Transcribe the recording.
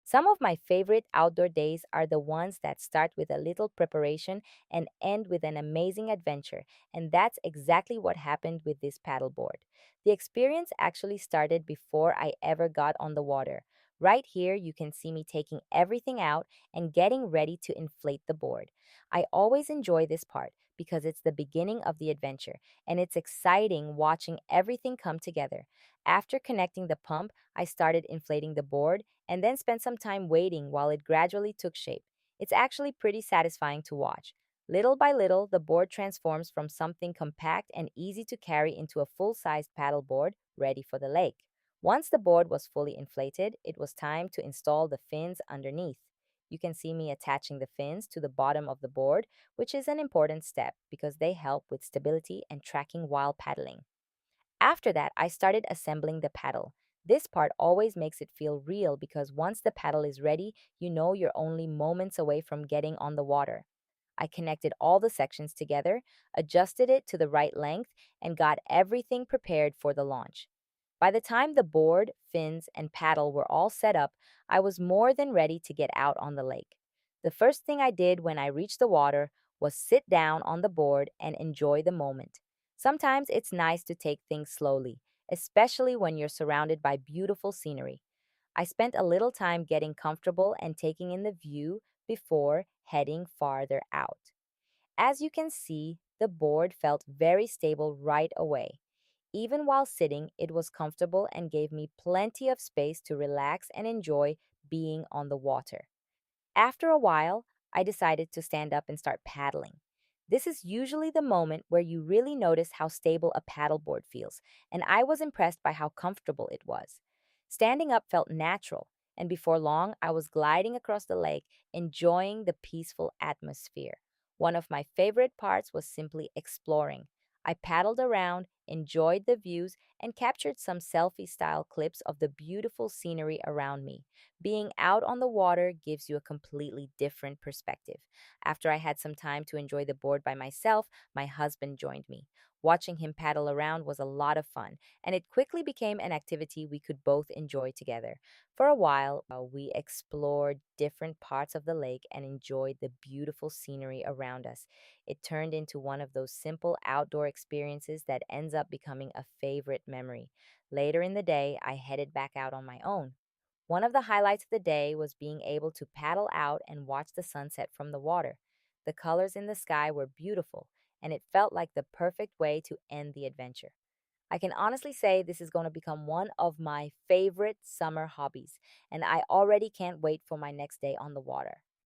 Some of my favorite outdoor days are the ones that start with a little preparation and end with an amazing adventure, and that's exactly what happened with this paddleboard. The experience actually started before I ever got on the water. Right here, you can see me taking everything out and getting ready to inflate the board. I always enjoy this part because it's the beginning of the adventure, and it's exciting watching everything come together. After connecting the pump, I started inflating the board and then spent some time waiting while it gradually took shape. It's actually pretty satisfying to watch. Little by little, the board transforms from something compact and easy to carry into a full sized paddle board ready for the lake. Once the board was fully inflated, it was time to install the fins underneath. You can see me attaching the fins to the bottom of the board, which is an important step because they help with stability and tracking while paddling. After that, I started assembling the paddle. This part always makes it feel real because once the paddle is ready, you know you're only moments away from getting on the water. I connected all the sections together, adjusted it to the right length, and got everything prepared for the launch. By the time the board, fins, and paddle were all set up, I was more than ready to get out on the lake. The first thing I did when I reached the water was sit down on the board and enjoy the moment. Sometimes it's nice to take things slowly, especially when you're surrounded by beautiful scenery. I spent a little time getting comfortable and taking in the view before heading farther out. As you can see, the board felt very stable right away. Even while sitting, it was comfortable and gave me plenty of space to relax and enjoy being on the water. After a while, I decided to stand up and start paddling. This is usually the moment where you really notice how stable a paddleboard feels, and I was impressed by how comfortable it was. Standing up felt natural, and before long, I was gliding across the lake, enjoying the peaceful atmosphere. One of my favorite parts was simply exploring. I paddled around, enjoyed the views, and captured some selfie style clips of the beautiful scenery around me. Being out on the water gives you a completely different perspective. After I had some time to enjoy the board by myself, my husband joined me. Watching him paddle around was a lot of fun, and it quickly became an activity we could both enjoy together. For a while, we explored different parts of the lake and enjoyed the beautiful scenery around us. It turned into one of those simple outdoor experiences that ends up becoming a favorite memory. Later in the day, I headed back out on my own. One of the highlights of the day was being able to paddle out and watch the sunset from the water. The colors in the sky were beautiful, and it felt like the perfect way to end the adventure. I can honestly say this is going to become one of my favorite summer hobbies, and I already can't wait for my next day on the water.